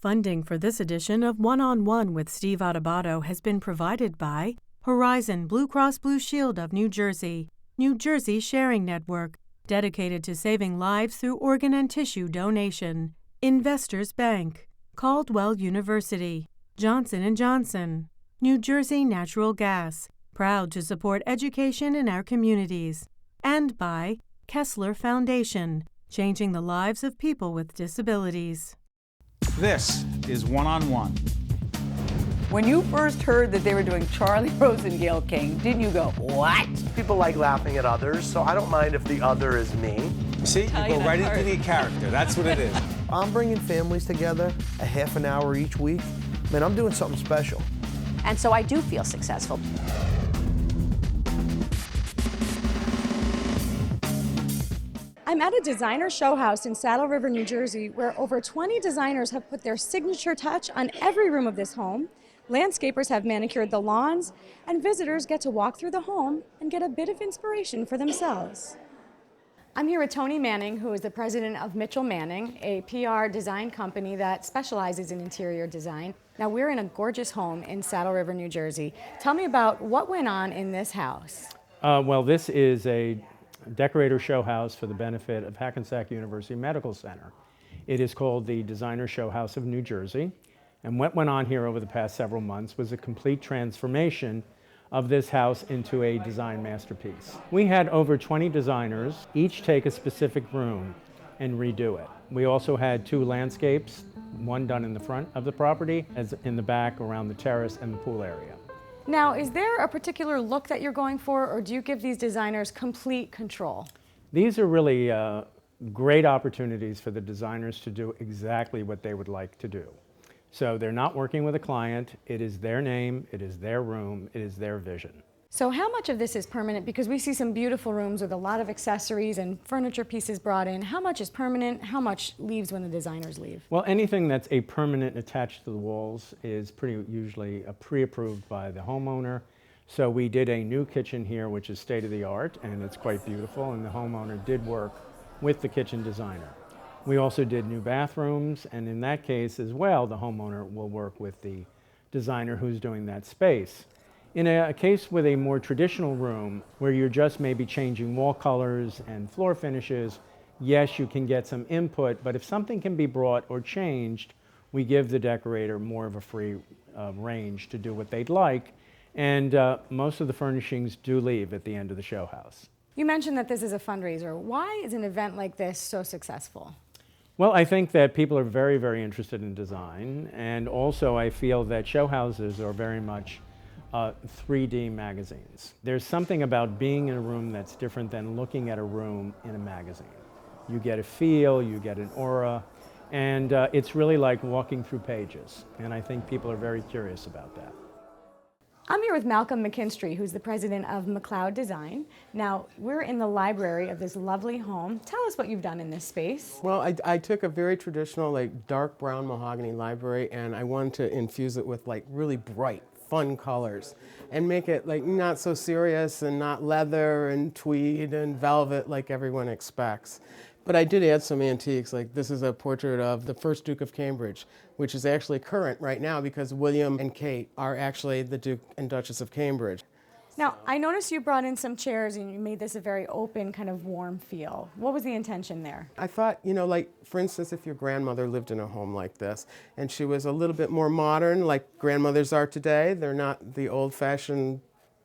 Funding for this edition of One-on-One with Steve Adubato has been provided by Horizon Blue Cross Blue Shield of New Jersey, New Jersey Sharing Network, dedicated to saving lives through organ and tissue donation, Investors Bank, Caldwell University, Johnson & Johnson, New Jersey Natural Gas, proud to support education in our communities, and by Kessler Foundation, changing the lives of people with disabilities. This is One-on-One. When you first heard that they were doing Charlie Rose and Gayle King, didn't you go, what? People like laughing at others, so I don't mind if the other is me. See, you go right into the character. That's what it is. I'm bringing families together a half an hour each week. Man, I'm doing something special. And so I do feel successful. I'm at a Designer Showhouse in Saddle River, New Jersey, where over 20 designers have put their signature touch on every room of this home. Landscapers have manicured the lawns, and visitors get to walk through the home and get a bit of inspiration for themselves. I'm here with Tony Manning, who is the president of Mitchell Manning, a PR design company that specializes in interior design. Now, we're in a gorgeous home in Saddle River, New Jersey. Tell me about what went on in this house. Well, this is a decorator show house for the benefit of Hackensack University Medical Center. It is called the Designer Showhouse of New Jersey. And what went on here over the past several months was a complete transformation of this house into a design masterpiece. We had over 20 designers, each take a specific room and redo it. We also had 2 landscapes, one done in the front of the property, as in the back around the terrace and the pool area. Now, is there a particular look that you're going for, or do you give these designers complete control? These are really great opportunities for the designers to do exactly what they would like to do. So they're not working with a client. It is their name, it is their room, it is their vision. So how much of this is permanent? Because we see some beautiful rooms with a lot of accessories and furniture pieces brought in. How much is permanent? How much leaves when the designers leave? Well, anything that's a permanent attached to the walls is pretty usually pre-approved by the homeowner. So we did a new kitchen here, which is state-of-the-art, and it's quite beautiful, and the homeowner did work with the kitchen designer. We also did new bathrooms, and in that case as well, the homeowner will work with the designer who's doing that space. In a case with a more traditional room, where you're just maybe changing wall colors and floor finishes, yes, you can get some input, but if something can be brought or changed, we give the decorator more of a free range to do what they'd like, and most of the furnishings do leave at the end of the show house. You mentioned that this is a fundraiser. Why is an event like this so successful? Well, I think that people are very, very interested in design, and also I feel that show houses are very much 3D magazines. There's something about being in a room that's different than looking at a room in a magazine. You get a feel, you get an aura, and it's really like walking through pages, and I think people are very curious about that. I'm here with Malcolm McKinstry, who's the president of McLeod Design. Now, we're in the library of this lovely home. Tell us what you've done in this space. Well, I took a very traditional, like, dark brown mahogany library, and I wanted to infuse it with, like, really bright, fun colors and make it, like, not so serious and not leather and tweed and velvet like everyone expects. But I did add some antiques, like this is a portrait of the first Duke of Cambridge, which is actually current right now because William and Kate are actually the Duke and Duchess of Cambridge. Now, I noticed you brought in some chairs and you made this a very open, kind of warm feel. What was the intention there? I thought, you know, like, for instance, if your grandmother lived in a home like this and she was a little bit more modern, like grandmothers are today, they're not the old-fashioned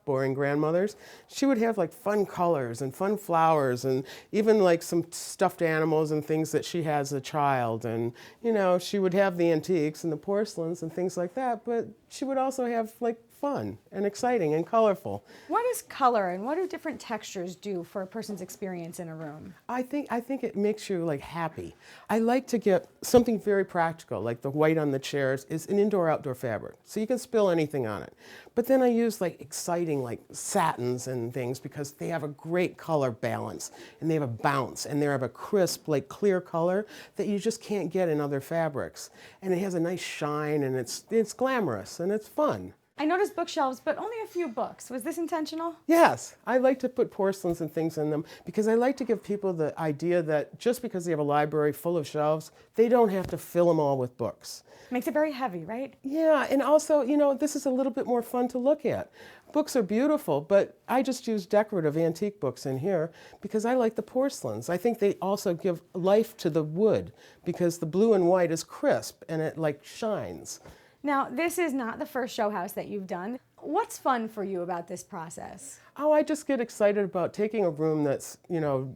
boring grandmothers, she would have like fun colors and fun flowers and even like some stuffed animals and things that she has as a child. And, you know, she would have the antiques and the porcelains and things like that, but she would also have like fun and exciting and colorful. What is color and what do different textures do for a person's experience in a room? I think it makes you like happy. I like to get something very practical, like the white on the chairs is an indoor-outdoor fabric, so you can spill anything on it. But then I use like exciting like satins and things because they have a great color balance and they have a bounce and they have a crisp, like clear color that you just can't get in other fabrics. And it has a nice shine and it's glamorous and it's fun. I noticed bookshelves, but only a few books. Was this intentional? Yes, I like to put porcelains and things in them because I like to give people the idea that just because they have a library full of shelves, they don't have to fill them all with books. Makes it very heavy, right? Yeah, and also, you know, this is a little bit more fun to look at. Books are beautiful, but I just use decorative antique books in here because I like the porcelains. I think they also give life to the wood because the blue and white is crisp and it like shines. Now, this is not the first show house that you've done. What's fun for you about this process? Oh, I just get excited about taking a room that's, you know,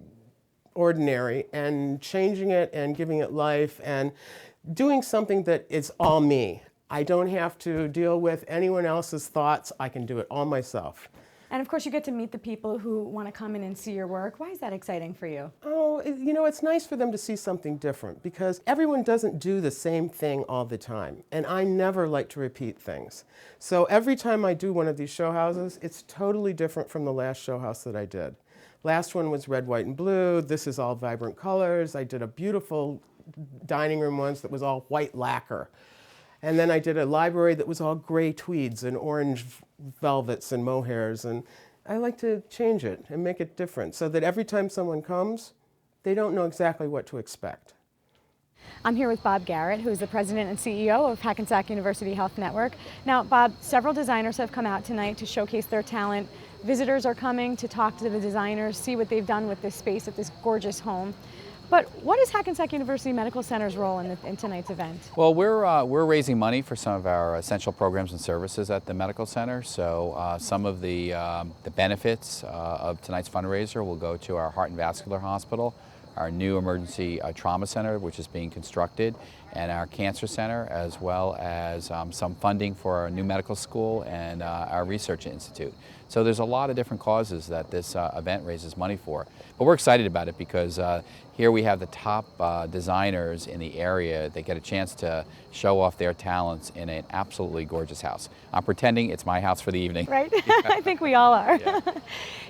ordinary and changing it and giving it life and doing something that is all me. I don't have to deal with anyone else's thoughts. I can do it all myself. And of course, you get to meet the people who want to come in and see your work. Why is that exciting for you? Oh, you know, it's nice for them to see something different because everyone doesn't do the same thing all the time. And I never like to repeat things. So every time I do one of these show houses, it's totally different from the last show house that I did. Last one was red, white, and blue. This is all vibrant colors. I did a beautiful dining room once that was all white lacquer. And then I did a library that was all gray tweeds and orange velvets and mohairs. And I like to change it and make it different so that every time someone comes, they don't know exactly what to expect. I'm here with Bob Garrett, who is the president and CEO of Hackensack University Health Network. Now, Bob, several designers have come out tonight to showcase their talent. Visitors are coming to talk to the designers, see what they've done with this space at this gorgeous home. But what is Hackensack University Medical Center's role in tonight's event? Well, we're raising money for some of our essential programs and services at the medical center. So some of the benefits of tonight's fundraiser will go to our Heart and Vascular Hospital, our new emergency trauma center, which is being constructed, and our cancer center, as well as some funding for our new medical school and our research institute. So there's a lot of different causes that this event raises money for. But we're excited about it because here we have the top designers in the area. They get a chance to show off their talents in an absolutely gorgeous house. I'm pretending it's my house for the evening. Right? I think we all are. Yeah.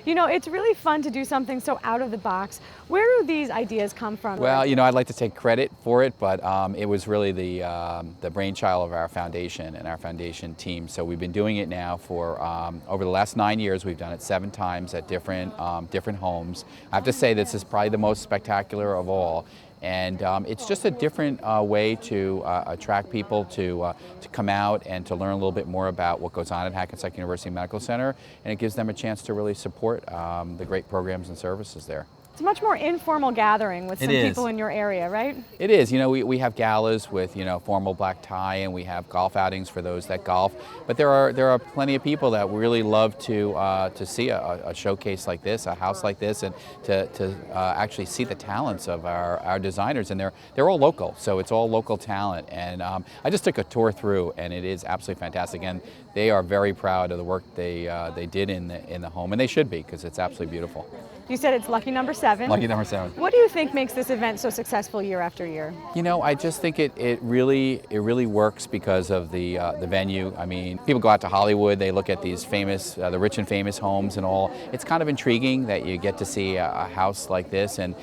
You know, it's really fun to do something so out of the box. Where do these ideas come from? Well, you know, I'd like to take credit for it, but it was really the brainchild of our foundation and our foundation team. So we've been doing it now for over the last 9 years. We've done it 7 times at different homes. I have to say this is probably the most spectacular of all. And it's just a different way to attract people to come out and to learn a little bit more about what goes on at Hackensack University Medical Center, and it gives them a chance to really support the great programs and services there. It's a much more informal gathering with some people in your area, right? It is. You know, we have galas with, you know, formal black tie, and we have golf outings for those that golf. But there are plenty of people that really love to see a showcase like this, a house like this, and to actually see the talents of our designers. And they're all local, so it's all local talent. And I just took a tour through, and it is absolutely fantastic. And they are very proud of the work they did in the home, and they should be, because it's absolutely beautiful. You said it's lucky number 7. Lucky number 7. What do you think makes this event so successful year after year? You know, I just think it really works because of the venue. I mean, people go out to Hollywood, they look at these famous, the rich and famous homes and all. It's kind of intriguing that you get to see a house like this, and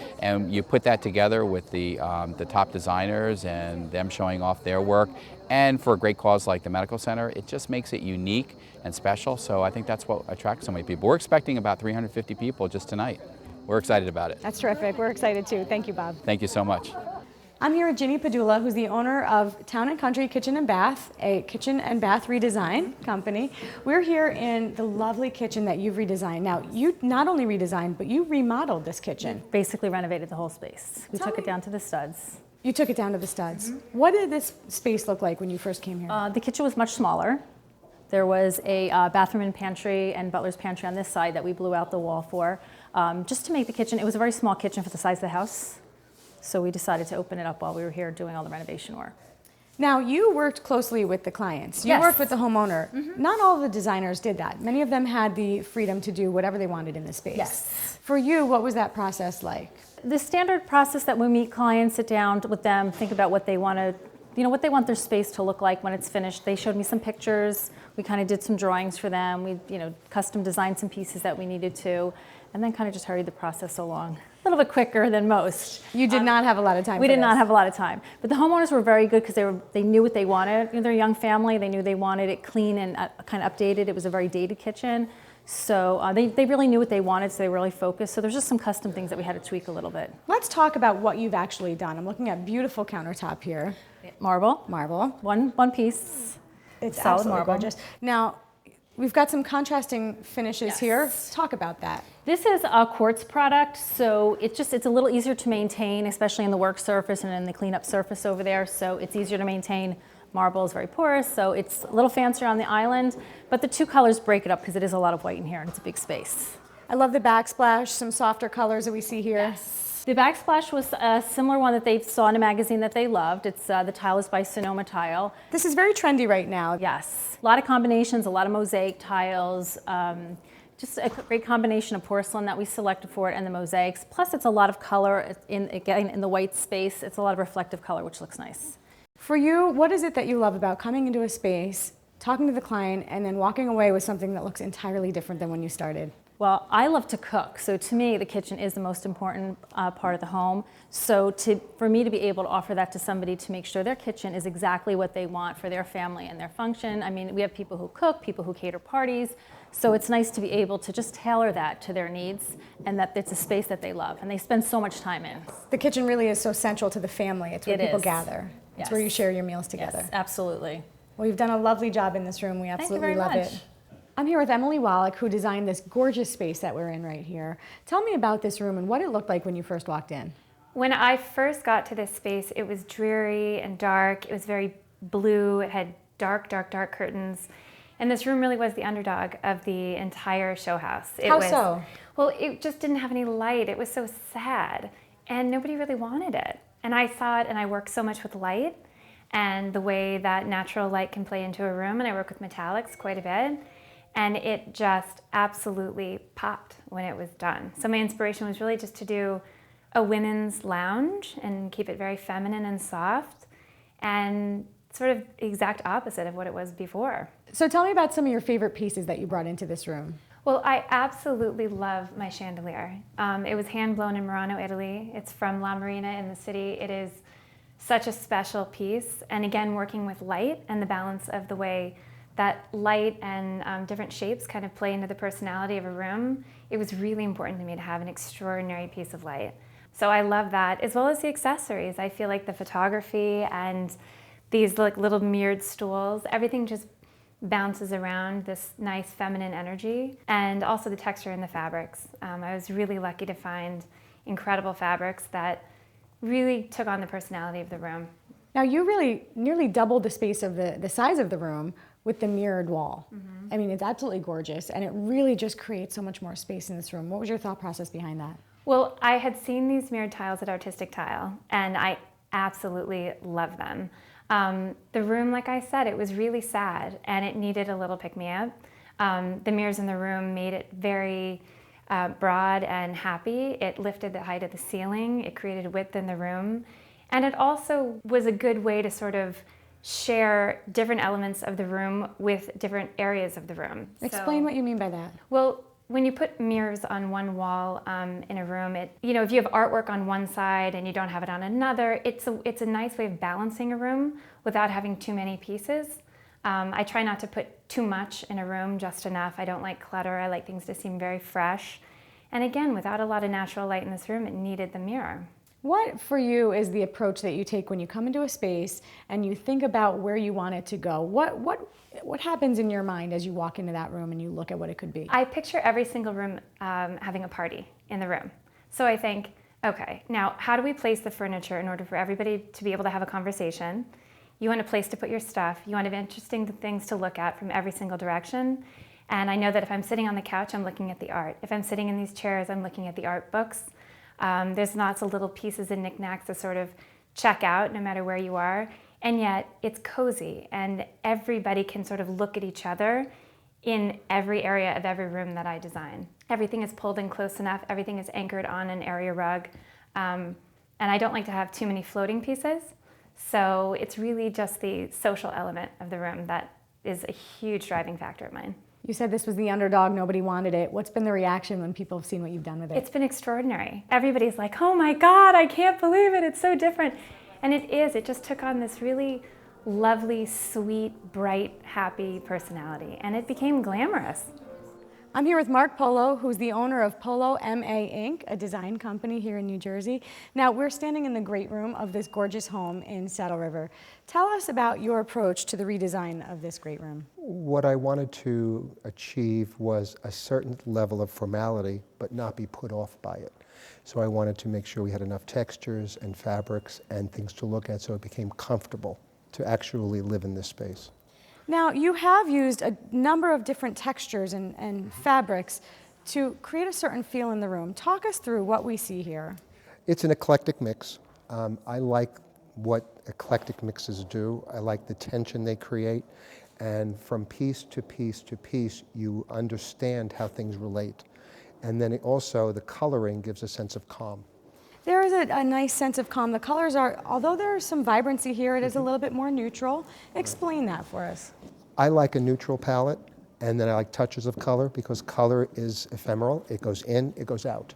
you put that together with the top designers and them showing off their work. And for a great cause like the medical center, it just makes it unique and special. So I think that's what attracts so many people. We're expecting about 350 people just tonight. We're excited about it. That's terrific. We're excited too. Thank you, Bob. Thank you so much. I'm here with Ginny Padula, who's the owner of Town & Country Kitchen and Bath, a kitchen and bath redesign company. We're here in the lovely kitchen that you've redesigned. Now, you not only redesigned, but you remodeled this kitchen. Basically renovated the whole space. We took it down to the studs. You took it down to the studs. Mm-hmm. What did this space look like when you first came here? The kitchen was much smaller. There was a bathroom and pantry and butler's pantry on this side that we blew out the wall for. Just to make the kitchen, it was a very small kitchen for the size of the house. So we decided to open it up while we were here doing all the renovation work. Now, you worked closely with the clients. You worked with the homeowner. Mm-hmm. Not all the designers did that. Many of them had the freedom to do whatever they wanted in the space. Yes. For you, what was that process like? The standard process that we meet clients, sit down with them, think about what they want to, what they want their space to look like when it's finished. They showed me some pictures. We kind of did some drawings for them. We, custom designed some pieces that we needed to, and then kind of just hurried the process along. A little bit quicker than most. You did not have a lot of time. We did not have a lot of time, but the homeowners were very good because they knew what they wanted. You know, they're a young family. They knew they wanted it clean and kind of updated. It was a very dated kitchen, so they really knew what they wanted. So they were really focused. So there's just some custom things that we had to tweak a little bit. Let's talk about what you've actually done. I'm looking at beautiful countertop here. Marble. One piece. It's solid absolutely marble. gorgeous. Now, we've got some contrasting finishes here. Talk about that. This is a quartz product, so it's a little easier to maintain, especially in the work surface and in the cleanup surface over there. So it's easier to maintain. Marble is very porous, so it's a little fancier on the island, but the two colors break it up because it is a lot of white in here and it's a big space. I love the backsplash, some softer colors that we see here. Yes. The backsplash was a similar one that they saw in a magazine that they loved. It's the tile is by Sonoma Tile. This is very trendy right now. Yes, a lot of combinations, a lot of mosaic tiles, just a great combination of porcelain that we selected for it and the mosaics. Plus it's a lot of color in the white space. It's a lot of reflective color, which looks nice. For you, what is it that you love about coming into a space, talking to the client, and then walking away with something that looks entirely different than when you started? Well, I love to cook, so to me, the kitchen is the most important part of the home. So for me to be able to offer that to somebody to make sure their kitchen is exactly what they want for their family and their function. I mean, we have people who cook, people who cater parties, so it's nice to be able to just tailor that to their needs and that it's a space that they love and they spend so much time in. The kitchen really is so central to the family. It's where people gather. It's where you share your meals together. Yes, absolutely. Well, you've done a lovely job in this room. We absolutely love it. I'm here with Emily Wallach, who designed this gorgeous space that we're in right here. Tell me about this room and what it looked like when you first walked in. When I first got to this space, it was dreary and dark. It was very blue. It had dark, dark, dark curtains. And this room really was the underdog of the entire show house. How so? Well, it just didn't have any light. It was so sad, and nobody really wanted it. And I saw it, and I work so much with light and the way that natural light can play into a room, and I work with metallics quite a bit. And it just absolutely popped when it was done. So my inspiration was really just to do a women's lounge and keep it very feminine and soft, and sort of the exact opposite of what it was before. So tell me about some of your favorite pieces that you brought into this room. Well, I absolutely love my chandelier. It was hand blown in Murano, Italy. It's from La Marina in the city. It is such a special piece. And again, working with light and the balance of the way that light and different shapes kind of play into the personality of a room, it was really important to me to have an extraordinary piece of light. So I love that, as well as the accessories. I feel like the photography and these like little mirrored stools, everything just bounces around this nice feminine energy, and also the texture in the fabrics. I was really lucky to find incredible fabrics that really took on the personality of the room. Now you really nearly doubled the space of the size of the room with the mirrored wall. I mean, it's absolutely gorgeous, and it really just creates so much more space in this room. What was your thought process behind that? Well, I had seen these mirrored tiles at Artistic Tile, and I absolutely love them. The room, like I said, it was really sad, and it needed a little pick-me-up. The mirrors in the room made it very broad and happy. It lifted the height of the ceiling. It created width in the room. And it also was a good way to sort of share different elements of the room with different areas of the room. Explain what you mean by that. Well, when you put mirrors on one wall in a room, if you have artwork on one side and you don't have it on another, it's a nice way of balancing a room without having too many pieces. I try not to put too much in a room, just enough. I don't like clutter. I like things to seem very fresh. And again, without a lot of natural light in this room, it needed the mirror. What for you is the approach that you take when you come into a space and you think about where you want it to go? What happens in your mind as you walk into that room and you look at what it could be? I picture every single room having a party in the room. So I think, okay, now how do we place the furniture in order for everybody to be able to have a conversation? You want a place to put your stuff. You want to have interesting things to look at from every single direction. And I know that if I'm sitting on the couch, I'm looking at the art. If I'm sitting in these chairs, I'm looking at the art books. There's lots of little pieces and knickknacks to sort of check out no matter where you are. And yet it's cozy, and everybody can sort of look at each other in every area of every room that I design. Everything is pulled in close enough. Everything is anchored on an area rug. And I don't like to have too many floating pieces. So it's really just the social element of the room that is a huge driving factor of mine. You said this was the underdog, nobody wanted it. What's been the reaction when people have seen what you've done with it? It's been extraordinary. Everybody's like, oh my God, I can't believe it, it's so different. And it is, it just took on this really lovely, sweet, bright, happy personality, and it became glamorous. I'm here with Mark Polo, who's the owner of Polo MA Inc., a design company here in New Jersey. Now, we're standing in the great room of this gorgeous home in Saddle River. Tell us about your approach to the redesign of this great room. What I wanted to achieve was a certain level of formality, but not be put off by it. So I wanted to make sure we had enough textures and fabrics and things to look at so it became comfortable to actually live in this space. Now, you have used a number of different textures and fabrics to create a certain feel in the room. Talk us through what we see here. It's an eclectic mix. I like what eclectic mixes do. I like the tension they create. And from piece to piece to piece, you understand how things relate. And then also the coloring gives a sense of calm. There is a nice sense of calm. The colors are, although there's some vibrancy here, it is a little bit more neutral. Explain that for us. I like a neutral palette, and then I like touches of color because color is ephemeral. It goes in, it goes out.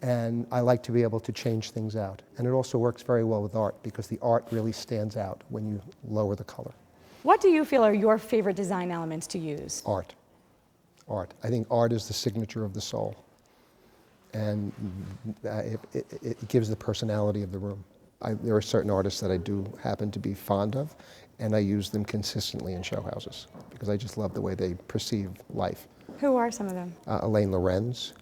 And I like to be able to change things out. And it also works very well with art because the art really stands out when you lower the color. What do you feel are your favorite design elements to use? Art. Art. I think art is the signature of the soul. And it gives the personality of the room. There are certain artists that I do happen to be fond of, and I use them consistently in show houses because I just love the way they perceive life. Who are some of them? Elaine Lorenz.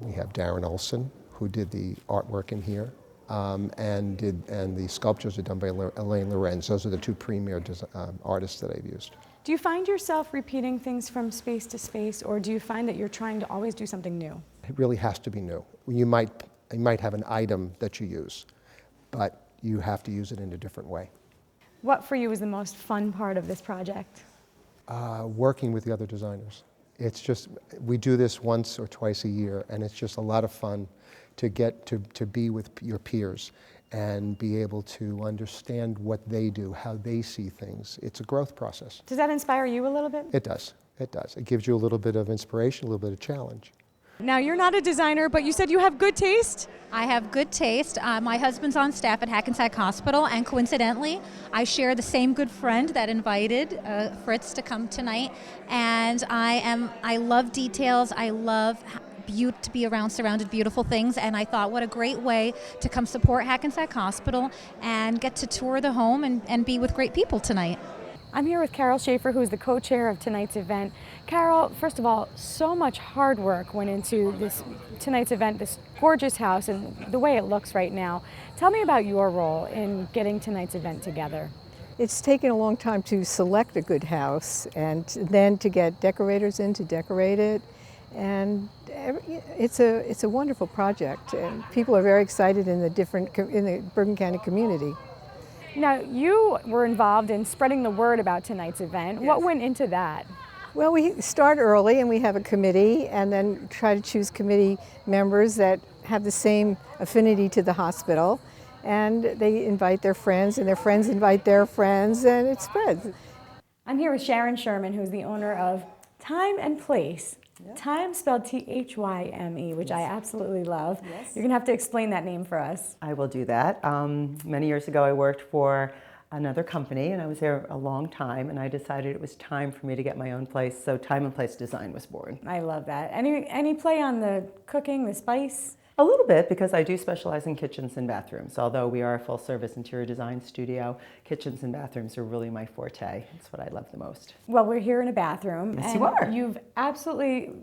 We have Darren Olson, who did the artwork in here, and the sculptures are done by Elaine Lorenz. Those are the two premier artists that I've used. Do you find yourself repeating things from space to space, or do you find that you're trying to always do something new? It really has to be new. You might have an item that you use, but you have to use it in a different way. What for you is the most fun part of this project? Working with the other designers. It's just, we do this once or twice a year, and it's just a lot of fun to get to be with your peers and be able to understand what they do, how they see things. It's a growth process. Does that inspire you a little bit? It does. It does. It gives you a little bit of inspiration, a little bit of challenge. Now, you're not a designer, but you said you have good taste? I have good taste. My husband's on staff at Hackensack Hospital, and coincidentally, I share the same good friend that invited Fritz to come tonight. And I love details. I love to be around surrounded beautiful things, and I thought what a great way to come support Hackensack Hospital and get to tour the home and be with great people tonight. I'm here with Carol Schaeffer, who's the co-chair of tonight's event. Carol, first of all, so much hard work went into tonight's event, this gorgeous house and the way it looks right now. Tell me about your role in getting tonight's event together. It's taken a long time to select a good house and then to get decorators in to decorate it. And it's a wonderful project, and people are very excited in the Bergen County community. Now, you were involved in spreading the word about tonight's event. Yes. What went into that? Well, we start early and we have a committee, and then try to choose committee members that have the same affinity to the hospital, and they invite their friends, and their friends invite their friends, and it spreads. I'm here with Sharon Sherman, who's the owner of Time and Place. Yep. Time spelled T-H-Y-M-E, which yes. I absolutely love. Yes. You're going to have to explain that name for us. I will do that. Many years ago I worked for another company, and I was there a long time, and I decided it was time for me to get my own place, so Time and Place Design was born. I love that. Any play on the cooking, the spice? A little bit, because I do specialize in kitchens and bathrooms. Although we are a full-service interior design studio, kitchens and bathrooms are really my forte. It's what I love the most. Well, we're here in a bathroom. Yes, and you are. You've absolutely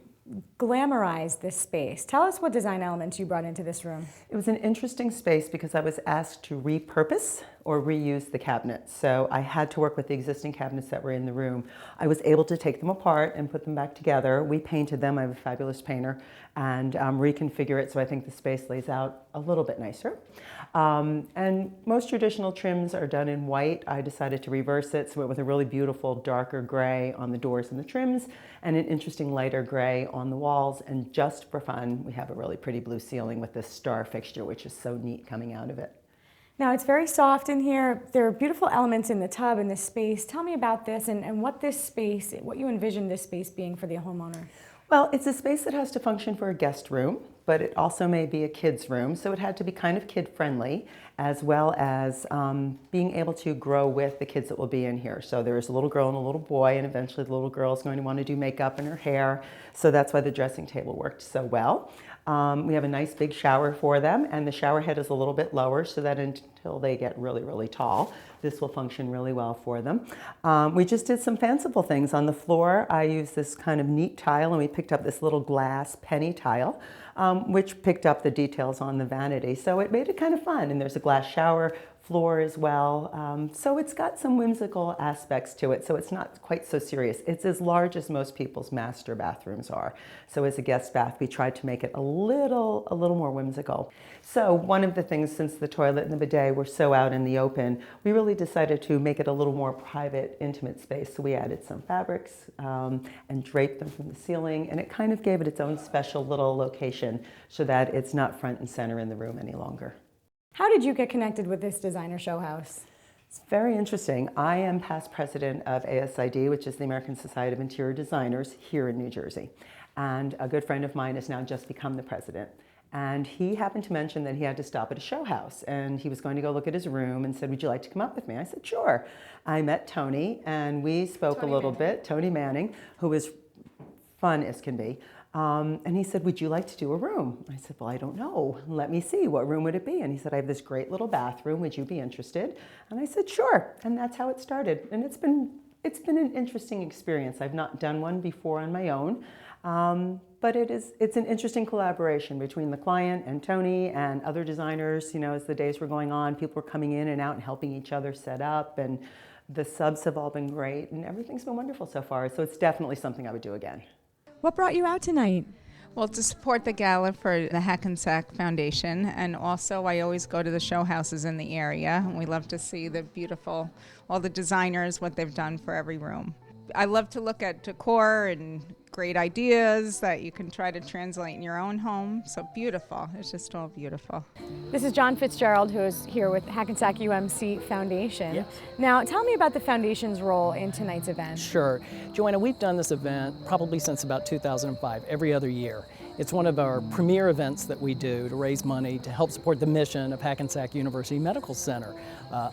glamorized this space. Tell us what design elements you brought into this room. It was an interesting space because I was asked to repurpose or reuse the cabinets. So I had to work with the existing cabinets that were in the room. I was able to take them apart and put them back together. We painted them, I have a fabulous painter, and reconfigure it so I think the space lays out a little bit nicer. And most traditional trims are done in white. I decided to reverse it, so it went with a really beautiful darker gray on the doors and the trims, and an interesting lighter gray on the walls. And just for fun, we have a really pretty blue ceiling with this star fixture, which is so neat coming out of it. Now it's very soft in here. There are beautiful elements in the tub and the space. Tell me about this and what this space, what you envision this space being for the homeowner. Well, it's a space that has to function for a guest room, but it also may be a kid's room, so it had to be kind of kid-friendly, as well as being able to grow with the kids that will be in here. So there's a little girl and a little boy, and eventually the little girl is going to want to do makeup and her hair, so that's why the dressing table worked so well. We have a nice big shower for them, and the shower head is a little bit lower so that until they get really, really tall, this will function really well for them. We just did some fanciful things. On the floor, I used this kind of neat tile, and we picked up this little glass penny tile, which picked up the details on the vanity. So it made it kind of fun, and there's a glass shower floor as well. So it's got some whimsical aspects to it, so it's not quite so serious. It's as large as most people's master bathrooms are. So as a guest bath, we tried to make it a little more whimsical. So one of the things, since the toilet and the bidet were so out in the open, we really decided to make it a little more private, intimate space. So we added some fabrics and draped them from the ceiling, and it kind of gave it its own special little location so that it's not front and center in the room any longer. How did you get connected with this Designer Showhouse? It's very interesting. I am past president of ASID, which is the American Society of Interior Designers here in New Jersey. And a good friend of mine has now just become the president. And he happened to mention that he had to stop at a show house, and he was going to go look at his room and said, "Would you like to come up with me?" I said, "Sure." I met Tony, and we spoke a little bit. Tony Manning, who is fun as can be. And he said, "Would you like to do a room?" I said, "Well, I don't know. Let me see. What room would it be?" And he said, "I have this great little bathroom. Would you be interested?" And I said, "Sure." And that's how it started. And it's been an interesting experience. I've not done one before on my own. But it's an interesting collaboration between the client and Tony and other designers. You know, as the days were going on, people were coming in and out and helping each other set up, and the subs have all been great, and everything's been wonderful so far. So it's definitely something I would do again. What brought you out tonight? Well, to support the gala for the Hackensack Foundation, and also I always go to the show houses in the area, and we love to see the beautiful, all the designers, what they've done for every room. I love to look at decor and great ideas that you can try to translate in your own home. So beautiful. It's just all beautiful. This is John Fitzgerald, who is here with Hackensack UMC Foundation. Yes. Now, tell me about the foundation's role in tonight's event. Sure. Joanna, we've done this event probably since about 2005, every other year. It's one of our premier events that we do to raise money to help support the mission of Hackensack University Medical Center.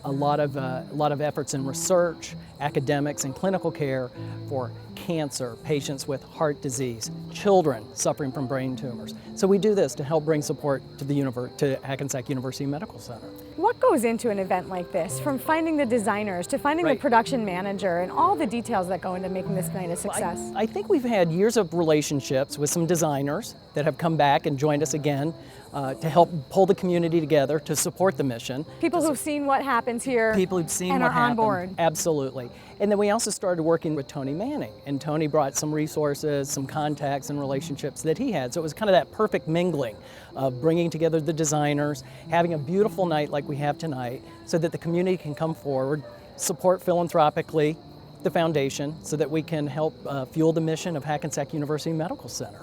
A lot of efforts in research, academics, and clinical care for cancer, patients with heart disease, children suffering from brain tumors. So we do this to help bring support to Hackensack University Medical Center. What goes into an event like this, from finding the designers to finding the production manager and all the details that go into making this night a success? I think we've had years of relationships with some designers that have come back and joined us again to help pull the community together to support the mission. People who've seen what happens here People who've seen and what are happened. on board. Absolutely. And then we also started working with Tony Manning, and Tony brought some resources, some contacts and relationships that he had. So it was kind of that perfect mingling of bringing together the designers, having a beautiful night like we have tonight, so that the community can come forward, support philanthropically the foundation, so that we can help fuel the mission of Hackensack University Medical Center.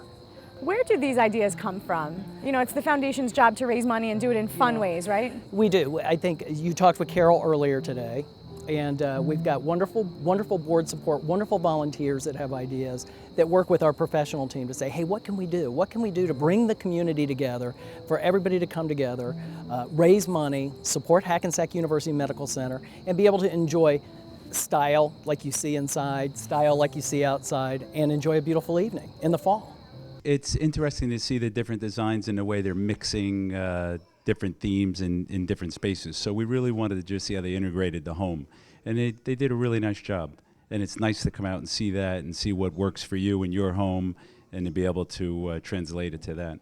Where do these ideas come from? You know, it's the foundation's job to raise money and do it in fun ways, right? We do. I think you talked with Carol earlier today, and we've got wonderful board support, wonderful volunteers that have ideas that work with our professional team to say, hey, what can we do? What can we do to bring the community together, for everybody to come together, raise money, support Hackensack University Medical Center, and be able to enjoy style like you see inside, style like you see outside, and enjoy a beautiful evening in the fall. It's interesting to see the different designs and the way they're mixing different themes in different spaces. So we really wanted to just see how they integrated the home. And they did a really nice job. And it's nice to come out and see that and see what works for you in your home and to be able to translate it to that.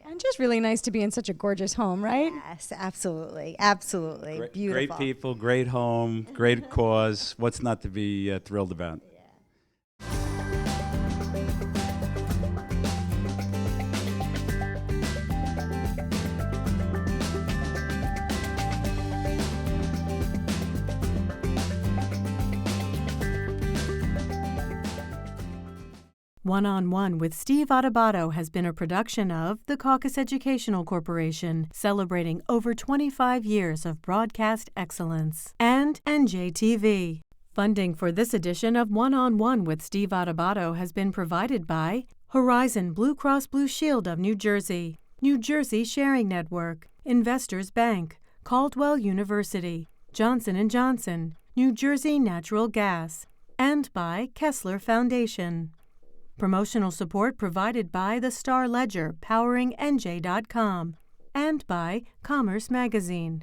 And just really nice to be in such a gorgeous home, right? Yes, absolutely, absolutely. Beautiful. Great people, great home, great cause. What's not to be thrilled about? One-on-One with Steve Adubato has been a production of the Caucus Educational Corporation, celebrating over 25 years of broadcast excellence, and NJTV. Funding for this edition of One-on-One with Steve Adubato has been provided by Horizon Blue Cross Blue Shield of New Jersey, New Jersey Sharing Network, Investors Bank, Caldwell University, Johnson & Johnson, New Jersey Natural Gas, and by Kessler Foundation. Promotional support provided by the Star Ledger, powering NJ.com, and by Commerce Magazine.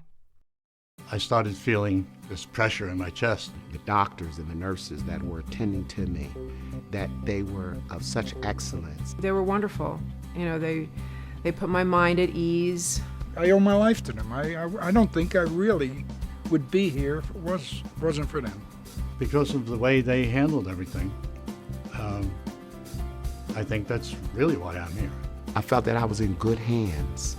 I started feeling this pressure in my chest. The doctors and the nurses that were attending to me, that they were of such excellence. They were wonderful. You know, they put my mind at ease. I owe my life to them. I don't think I really would be here if it wasn't for them. Because of the way they handled everything, I think that's really why I'm here. I felt that I was in good hands.